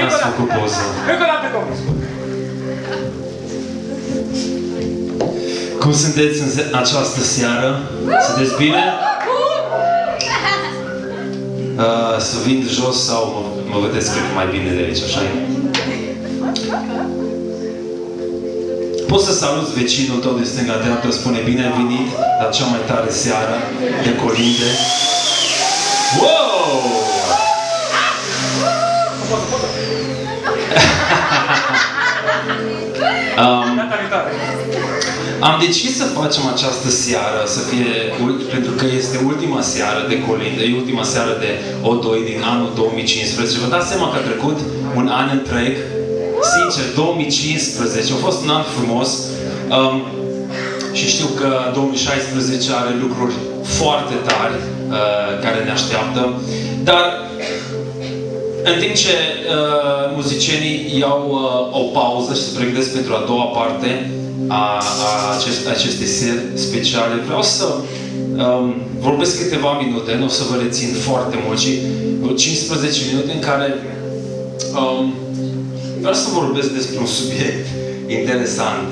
n-ați făcut poză. Încă o dată, domnul. Cum sunteți în această seară? Sunteți bine? Să vin jos sau mă vedeți cred mai bine de aici, așa e? Poți să saluți vecinul tău de stânga-dreapta, spune bine ai venit la cea mai tare seară de colinde. Wow! Am decis să facem această seară, să fie, pentru că este ultima seară de colinde, e ultima seară de O2 din anul 2015. Vă dați seama că a trecut un an întreg? Sincer, 2015 a fost un an frumos și știu că 2016 are lucruri foarte tari care ne așteaptă, dar în timp ce muzicienii iau o pauză și se pregătesc pentru a doua parte a acestei seri speciale, vreau să vorbesc câteva minute, nu o să vă rețin foarte mult, ci 15 minute în care vreau să vorbesc despre un subiect interesant,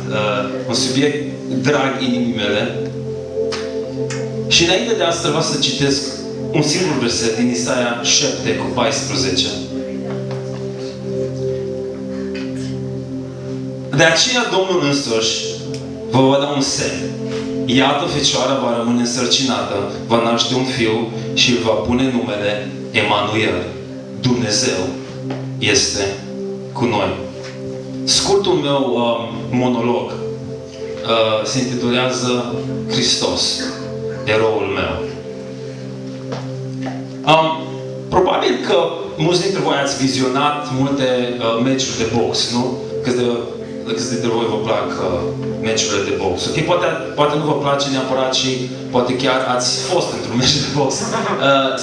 un subiect drag inimii mele. Și înainte de asta vreau să citesc un singur verset din Isaia 7:14. De aceea Domnul însuși vă va da un semn. Iată, fecioara va rămâne însărcinată, va naște un fiu și îl va pune numele Emanuel. Dumnezeu este cu noi. Scurtul meu monolog se intitulează Hristos, eroul meu. Probabil că mulți dintre voi ați vizionat multe meciuri de box, nu? Câți dintre voi vă plac meciurile de box? Ok, poate nu vă place neapărat și poate chiar ați fost într-un meci de box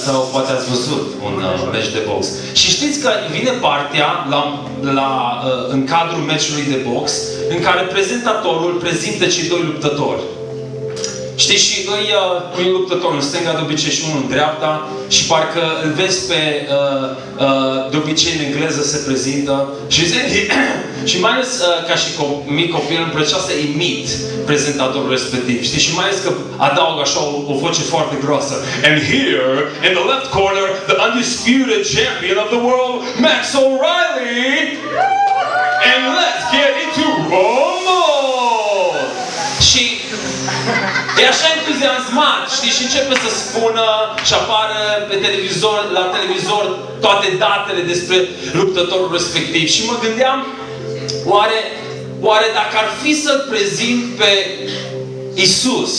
sau poate ați văzut un meci de box. Și știți că vine partea în cadrul meciului de box în care prezentatorul prezintă cei doi luptători. Știi, și îi luptător în stânga de obicei și unul în dreapta și parcă îl vezi pe, de obicei în engleză se prezintă și mai ales ca și mic copil îmi plăcea să imit prezentatorul respectiv. Știi, și mai ales că adaug așa o voce foarte groasă. And here, in the left corner, the undisputed champion of the world, Max O'Reilly! And let's get into Rumble! Și e așa entuziasmat, știi, și începe să spună și apară pe televizor, la televizor toate datele despre luptătorul respectiv. Și mă gândeam, oare dacă ar fi să-L prezint pe Isus,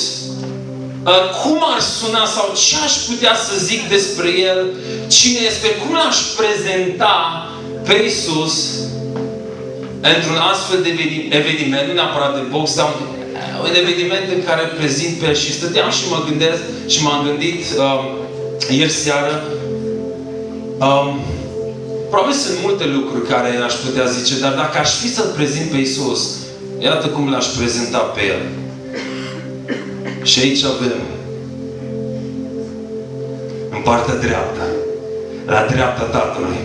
cum ar suna sau ce aș putea să zic despre El, cine este, cum l-aș prezenta pe Isus într-un astfel de eveniment, nu neapărat de box, sau un eveniment în care prezint pe El. Și stăteam și mă gândesc și m-am gândit ieri seară, probabil sunt multe lucruri care aș putea zice, dar dacă aș fi să-L prezint pe Isus, iată cum l-aș prezenta pe El. Și aici avem, în partea dreaptă, la dreapta Tatălui,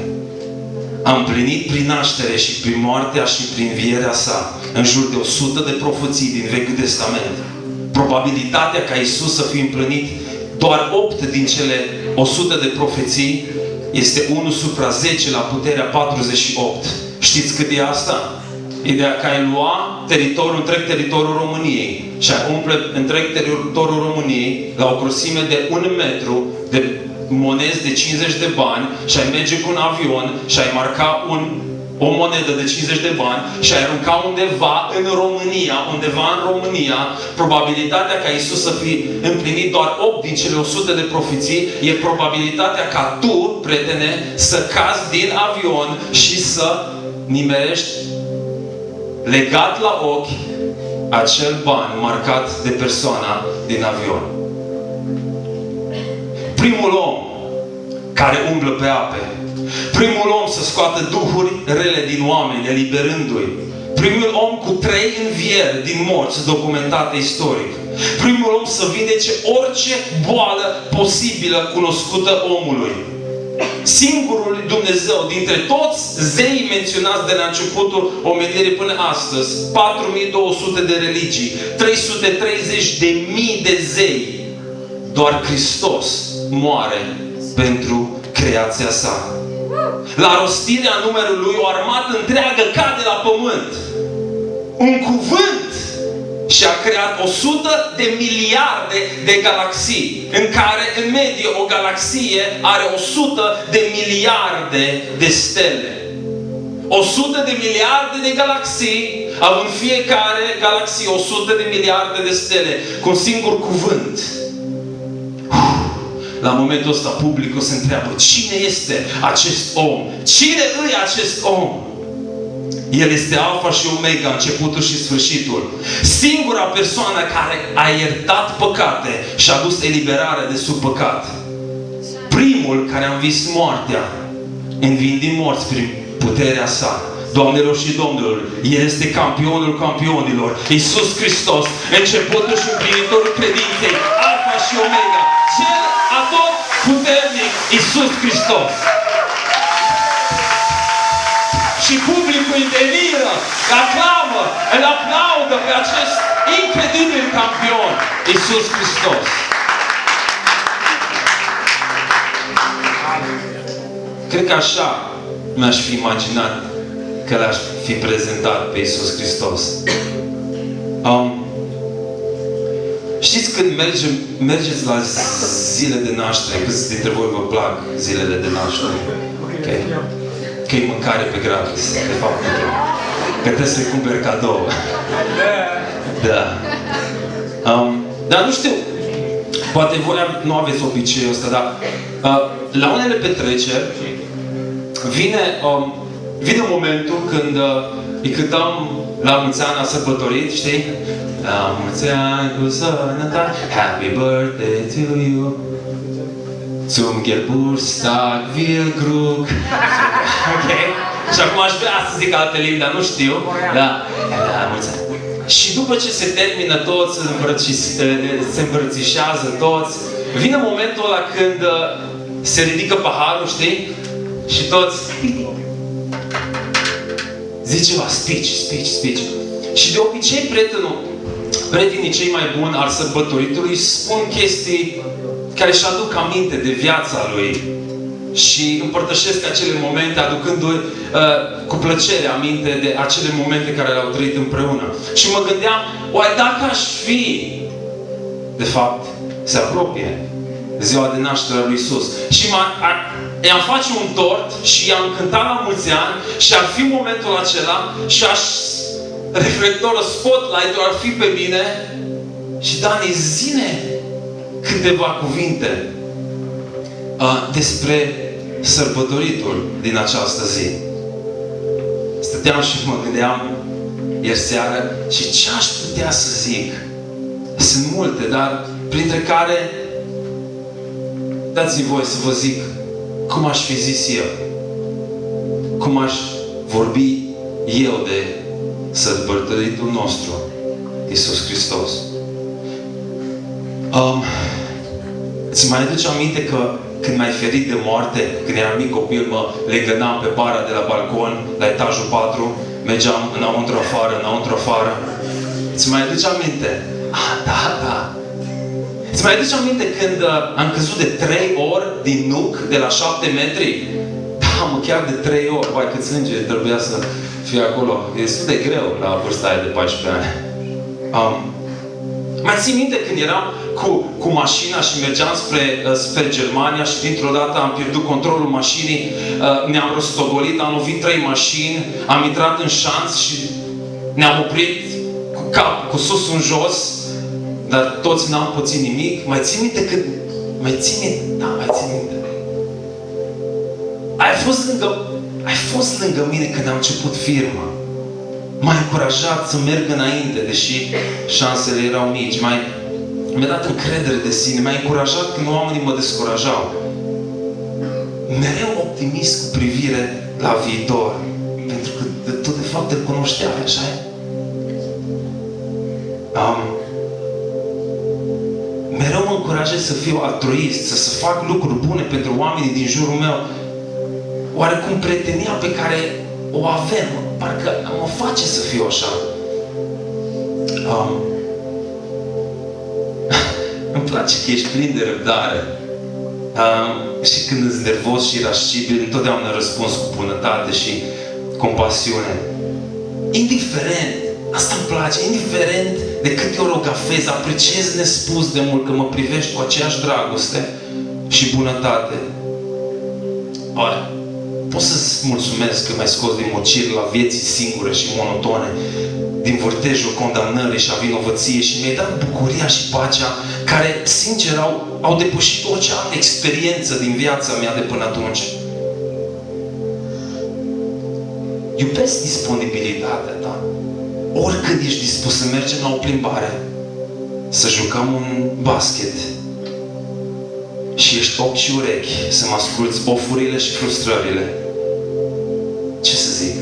a împlinit prin naștere și prin moartea și prin învierea sa în jur de 100 de profeții din Vechiul Testament. Probabilitatea ca Isus să fie împlinit doar 8 din cele 100 de profeții este 1 supra 10 la puterea 48. Știți cât e asta? Ideea că ai lua întreg teritoriul României și ai umple întreg teritoriul României la o grosime de 1 metru de monezi de 50 de bani și ai merge cu un avion și ai marca o monedă de 50 de bani și ai arunca undeva în România, probabilitatea ca Isus să fie împlinit doar 8 din cele 100 de profeții e probabilitatea ca tu, prietene, să cazi din avion și să nimerești legat la ochi acel ban marcat de persoana din avion. Primul om care umblă pe ape. Primul om să scoată duhuri rele din oameni, eliberându-i. Primul om cu 3 învieri din morți documentate istoric. Primul om să vindece orice boală posibilă cunoscută omului. Singurul Dumnezeu dintre toți zeii menționați de la începutul omenirii până astăzi, 4200 de religii, 330.000 de zei, doar Hristos moare pentru creația sa. La rostirea numelului, o armată întreagă cade la pământ. Un cuvânt și-a creat 100 de miliarde de galaxii, în care, în medie, o galaxie are 100 de miliarde de stele. 100 de miliarde de galaxii, având fiecare galaxie 100 de miliarde de stele, cu un singur cuvânt. La momentul ăsta, publicul se întreabă, cine este acest om? Cine îi acest om? El este Alfa și Omega, începutul și sfârșitul. Singura persoană care a iertat păcate și a dus eliberare de sub păcat. Primul care a învins moartea, învind din morți prin puterea sa. Doamnelor și domnilor, El este campionul campionilor. Iisus Hristos, începutul și împlinitorul credinței, Alfa și Omega. Cel atot puternic, Iisus Hristos. Și publicul îi deliră, îl aclamă, îl aplaudă pe acest incredibil campion, Iisus Hristos. Cred că așa mi-aș fi imaginat că l-aș fi prezentat pe Iisus Hristos. Știți când mergeți la zile de naștere, câți dintre voi vă plac zilele de naștere? Okay. Că e mâncare pe gratis, de fapt nu. Că trebuie să-i cumperi cadou. Da. Dar nu știu, poate voi nu aveți obiceiul ăsta, dar la unele petreceri vine momentul când îi cântăm la mulți ani, la sărbătorit, știi? La mulți ani cu sănătate, Happy birthday to you. Zum Geburtstag wir Glück. Ok? Și acum aș vrea să zic alte limbi, dar nu știu. Da. La mulți ani. Și după ce se termină toți, se îmbrățișează toți, vine momentul ăla când se ridică paharul, știi? Și toți zice ceva, speech. Și de obicei prietenii cei mai buni al sărbătoritului spun chestii care își aduc aminte de viața lui și împărtășesc acele momente, aducându-i cu plăcere aminte de acele momente care le-au trăit împreună. Și mă gândeam, oare dacă aș fi, de fapt, se apropie ziua de naștere a lui Iisus și i-am face un tort și i-am cântat la mulți ani și ar fi momentul acela și reflectorul, spotlight-ul ar fi pe mine și Dani, zine câteva cuvinte despre sărbătoritul din această zi. Stăteam și mă gândeam ieri seară și ce aș putea să zic? Sunt multe, dar printre care dați-mi voie să vă zic cum aș fi zis eu. Cum aș vorbi eu de sărbătoritul nostru, Iisus Hristos. Îți mai aduce aminte că când m-ai ferit de moarte, când eram mic copil, mă legănam pe bara de la balcon, la etajul 4, mergeam înăuntru afară. Îți mai aduce aminte? Da. Îți mai aduce aminte când am căzut de 3 ori din nuc, de la 7 metri? Da, mă, chiar de 3 ori. Vai, cât sânge trebuia să fie acolo. E destul de greu la vârsta aia de 14 ani. Mai țin minte când eram cu mașina și mergeam spre Germania și dintr-o dată am pierdut controlul mașinii, ne-am rostogolit, am lovit 3 mașini, am intrat în șanț și ne-am oprit cu cap, cu sus în jos, dar toți n-am pățit nimic. Mai țin minte când... Mai țin minte. Ai fost lângă mine când am început firma. M-a încurajat să merg înainte, deși șansele erau mici. Mi-a dat încredere de sine. M-a încurajat când oamenii mă descurajau. Mereu optimist cu privire la viitor. Pentru că tu de fapt îl cunoșteai, așa e? Mereu mă încuraja angajez să fiu altruist, să fac lucruri bune pentru oamenii din jurul meu, oarecum prietenia pe care o avem, parcă mă face să fiu așa. Îmi place că ești plin de răbdare. Și când ești nervos și irascibil, întotdeauna răspuns cu bunătate și compasiune. Indiferent, asta îmi place, indiferent de câte ori o gafez, apreciez nespus de mult că mă privești cu aceeași dragoste și bunătate. Pot să-ți mulțumesc că m-ai scos din mocirla vieții singure și monotone, din vârtejul condamnării și a vinovăției și mi-ai dat bucuria și pacea care, sincer, au depășit orice altă experiență din viața mea de până atunci. Iubesc disponibilitatea ta. Oricând ești dispus să mergem la o plimbare, să jucăm un basket și ești ochi și urechi să mă asculți ofurile și frustrările. Ce să zic?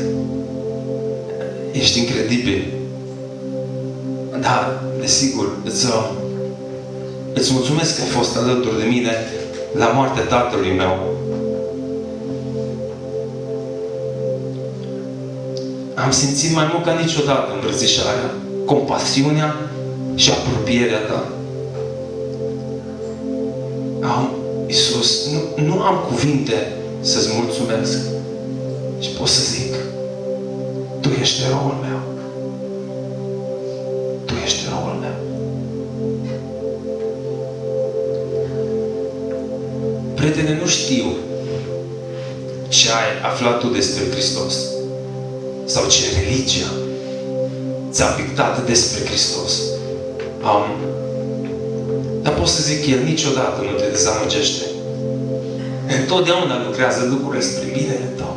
Ești incredibil. Da, desigur, îți mulțumesc că ai fost alături de mine la moartea tatălui meu. Am simțit mai mult ca niciodată îmbrățișarea, compasiunea și apropierea ta. Iisus, nu am cuvinte să-ți mulțumesc. Și pot să zic, Tu ești eroul meu. Tu ești eroul meu. Prietene, nu știu ce ai aflat tu despre Hristos sau ce religia ți-a pictat despre Hristos. Dar pot să zic că El niciodată nu te dezamăgește. Întotdeauna lucrează lucrurile spre binele tău.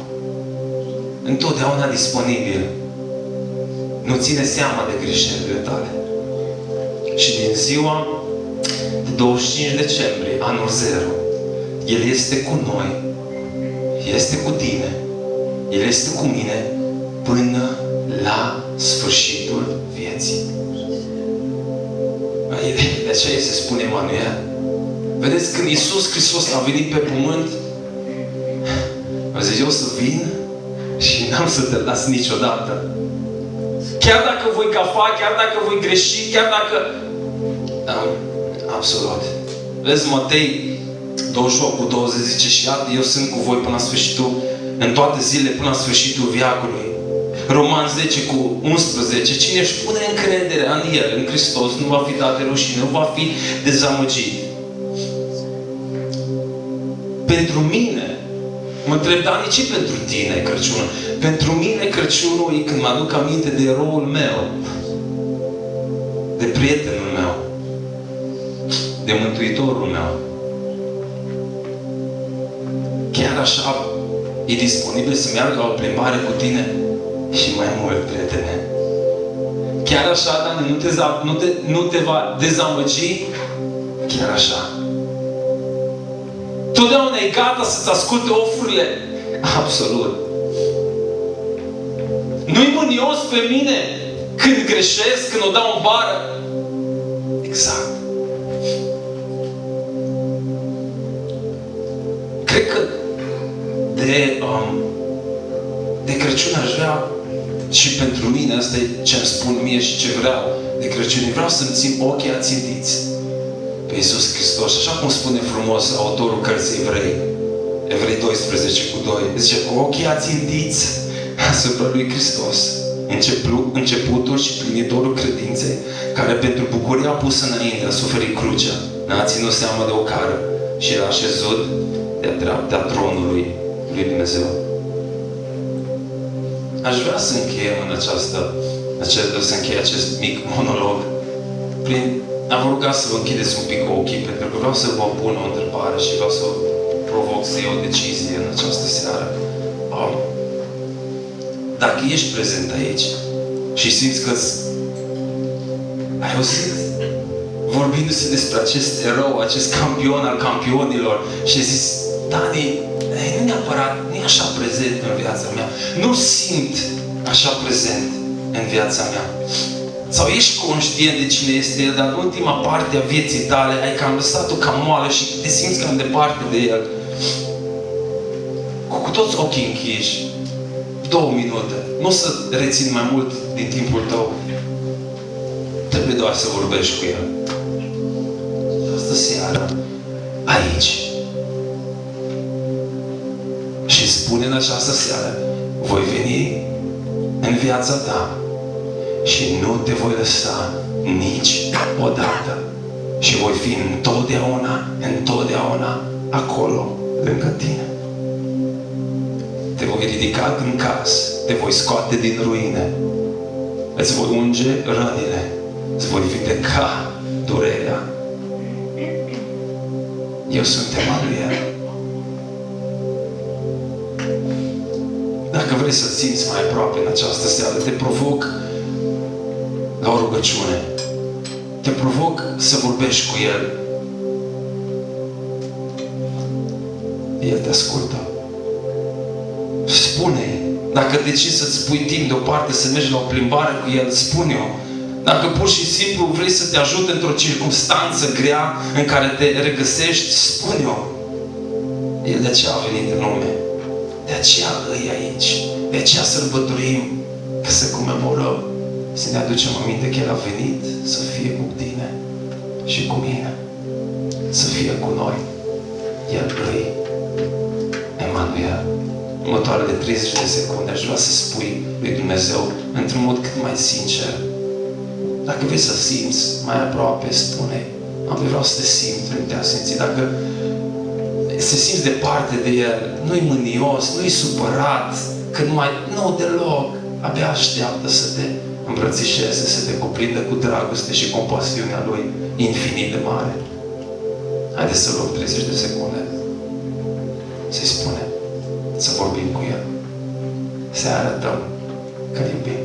Întotdeauna disponibil. Nu ține seama de greșelile tale. Și din ziua de 25 decembrie, anul 0, El este cu noi. El este cu tine. El este cu mine până la sfârșitul vieții. De aceea se spune Emanuel. Vedeți, când Iisus Hristos a venit pe pământ, a zis, eu să vin și n-am să te las niciodată. Chiar dacă voi gafa, chiar dacă voi greși, chiar dacă... Absolut. Vezi, Matei 28:20 zice, și iată, eu sunt cu voi până la sfârșitul, în toate zilele până la sfârșitul veacului. Roman 10:11. Cine își pune încrederea în El, în Hristos, nu va fi dat de rușine, nu va fi dezamăgit. Pentru mine, mă întreb, Dani, ce pentru tine Crăciunul? Pentru mine Crăciunul e când mă aduc aminte de eroul meu, de prietenul meu, de Mântuitorul meu. Chiar așa e disponibil să meargă la o plimbare cu tine și mai mult, prietene. Chiar așa, Dani, nu te va dezamăgi? Chiar așa. Totdeauna e gata să-ți asculte ofurile? Absolut. Nu-i mânios pe mine când greșesc, când o dau în bară? Exact. Cred că de Crăciun aș vrea și pentru mine, asta e ce-mi spun mie și ce vreau de Crăciun. Vreau să-mi țin ochii ațintiți pe Iisus Hristos. Așa cum spune frumos autorul cărții Evrei. Evrei 12:2. Zice, ochii ațintiți asupra lui Hristos. Începutul și plinitorul credinței, care pentru bucuria pusă înainte a suferit crucea, n-a ținut seama de ocară și era așezut de-a dreapta tronului lui Dumnezeu. Aș vrea să încheiem să încheie acest mic monolog prin a vă ruga să vă închideți un pic ochii, pentru că vreau să vă pun o întrebare și vreau să vă provoc să iau o decizie în această seară. Dacă ești prezent aici și simți că ai auzit vorbindu-se despre acest erou, acest campion al campionilor și ai zis, Dani, nu neapărat, nu e așa prezent în viața mea. Nu simt așa prezent în viața mea. Sau ești conștient de cine este El, dar în ultima parte a vieții tale ai cam lăsat-o cam moală și te simți cam departe de El. Cu toți ochii închiși, 2 minute, nu o să rețin mai mult din timpul tău. Trebuie doar să vorbești cu El. Astă seară, aici. Și spune în această seară, voi veni în viața ta și nu te voi lăsa nici odată. Și voi fi întotdeauna acolo lângă tine. Te voi ridica în caz, te voi scoate din ruine, îți voi unge rănile, îți voi vindeca durerea. Eu sunt Emanuel. Dacă vrei să simți mai aproape în această seară, te provoc la o rugăciune. Te provoc să vorbești cu El. El te ascultă. Spune-i. Dacă decizi să-ți pui timp deoparte să mergi la o plimbare cu El, spune-o. Dacă pur și simplu vrei să te ajute într-o circunstanță grea în care te regăsești, spune-o. El de aceea a venit în lume. De aceea îi aici. De aceea sărbătorim, că să comemorăm, să ne aducem aminte că El a venit să fie cu tine și cu mine. Să fie cu noi. El îi Emanuel. Următoarele 30 de secunde aș vrea să spui lui Dumnezeu într-un mod cât mai sincer. Dacă vrei să simți mai aproape, spune, vreau să te simt, nu te-am simțit. Dacă se simți departe de El, nu-i mânios, nu-i supărat, că nu deloc, abia așteaptă să te îmbrățișeze, să te cuprindă cu dragoste și compasiunea Lui infinit de mare. Haideți să luăm 30 de secunde, să-i spunem, să vorbim cu El, să arătăm că iubim.